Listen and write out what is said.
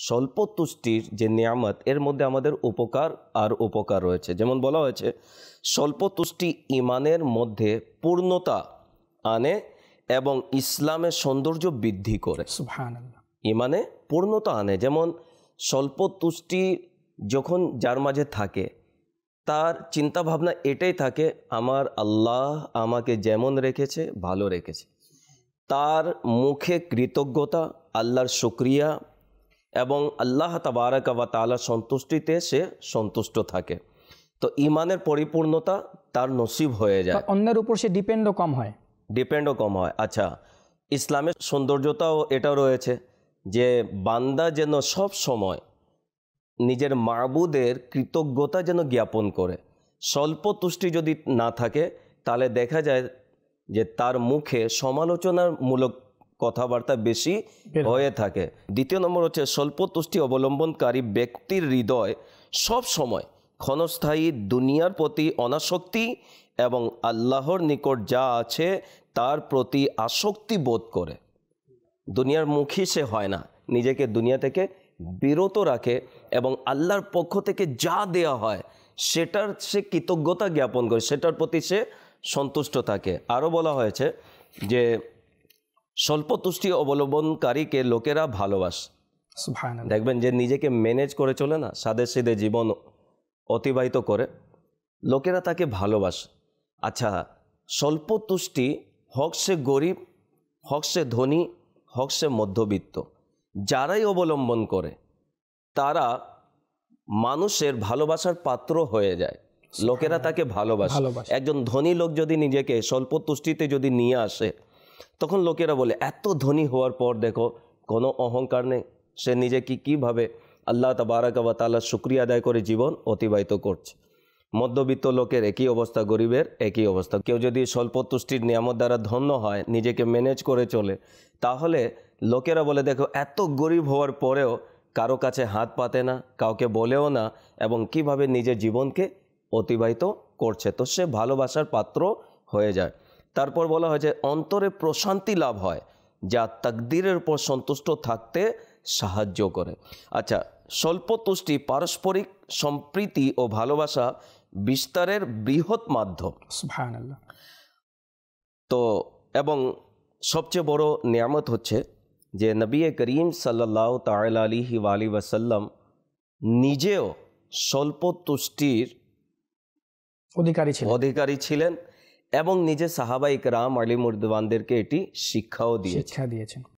স্বল্প তুষ্টির যে নিয়ামত, এর মধ্যে আমাদের উপকার আর উপকার রয়েছে। যেমন বলা হয়েছে, স্বল্প তুষ্টি ইমানের মধ্যে পূর্ণতা আনে এবং ইসলামের সৌন্দর্য বৃদ্ধি করে। সুবহানাল্লাহ। ইমানে পূর্ণতা আনে। যেমন স্বল্প তুষ্টি যখন যার মাঝে থাকে, তার চিন্তা ভাবনা এটাই থাকে, আমার আল্লাহ আমাকে যেমন রেখেছে ভালো রেখেছে। তার মুখে কৃতজ্ঞতা, আল্লাহর শুকরিয়া এবং আল্লাহ তাবারাক ওয়া তাআলার সন্তুষ্টিতে সে সন্তুষ্ট থাকে। তো ইমানের পরিপূর্ণতা তার নসিব হয়ে যায়। অন্যের উপর সে ডিপেন্ডও কম হয়। আচ্ছা, ইসলামের সৌন্দর্যতাও এটা রয়েছে যে বান্দা যেন সব সময় নিজের মাবুদের কৃতজ্ঞতা যেন জ্ঞাপন করে। স্বল্প তুষ্টি যদি না থাকে, তাহলে দেখা যায় যে তার মুখে সমালোচনামূলক কথাবার্তা বেশি হয়ে থাকে। দ্বিতীয় নম্বর হচ্ছে, স্বল্প তুষ্টি অবলম্বনকারী ব্যক্তির হৃদয় সব সময় ক্ষণস্থায়ী দুনিয়ার প্রতি অনাসক্তি এবং আল্লাহর নিকট যা আছে তার প্রতি আসক্তি বোধ করে। দুনিয়ার মুখী সে হয় না, নিজেকে দুনিয়া থেকে বিরত রাখে এবং আল্লাহর পক্ষ থেকে যা দেয়া হয় সেটার সে কৃতজ্ঞতা জ্ঞাপন করে, সেটার প্রতি সে সন্তুষ্ট থাকে। আরও বলা হয়েছে যে স্বল্প তুষ্টি অবলম্বনকারীকে লোকেরা ভালোবাসে। সুবহানাল্লাহ। দেখবেন যে নিজেকে ম্যানেজ করে চলে না, সাদে সিধে জীবন অতিবাহিত করে, লোকেরা তাকে ভালোবাসে। আচ্ছা, স্বল্প তুষ্টি হোক সে গরিব, হোক সে ধনী, হোক সে মধ্যবিত্ত, যারাই অবলম্বন করে তারা মানুষের ভালোবাসার পাত্র হয়ে যায়। লোকেরা তাকে ভালোবাসে। একজন ধনী লোক যদি নিজেকে স্বল্প তুষ্টিতে যদি নিয়ে আসে, তখন লোকেরা বলে, এত ধনী হওয়ার পর দেখো কোনো অহংকার নেই, সে নিজেকে কীভাবে আল্লাহ তাবারাক ওয়া তাআলার শুকরিয়া আদায় করে জীবন অতিবাহিত করছে। মধ্যবিত্ত লোকের একই অবস্থা, গরিবের একই অবস্থা। কেউ যদি স্বল্প তুষ্টির নিয়ামত দ্বারা ধন্য হয়, নিজেকে ম্যানেজ করে চলে, তাহলে লোকেরা বলে, দেখো এত গরিব হওয়ার পরেও কারো কাছে হাত পাতে না, কাউকে বলেও না, এবং কিভাবে নিজের জীবনকে অতিবাহিত করছে। তো সে ভালোবাসার পাত্র হয়ে যায়। তারপর বলা হয় যে অন্তরে প্রশান্তি লাভ হয়, যা তাকদীরের উপর সন্তুষ্ট থাকতে সাহায্য করে। আচ্ছা, স্বল্প তুষ্টি পারস্পরিক সম্প্রীতি ও ভালোবাসা বিস্তারের বৃহৎ মাধ্যম। সুবহানাল্লাহ। তো এবং সবচেয়ে বড় নিয়ামত হচ্ছে যে নবী করিম সাল্লাল্লাহু তাআলা আলাইহি ওয়া আলিহি ওয়াসাল্লাম নিজেও স্বল্প তুষ্টির অধিকারী ছিলেন এবং নিজে সাহাবা ইকরাম আলিম রিদওয়ানদেরকে এটি শিক্ষাও দিয়েছেন।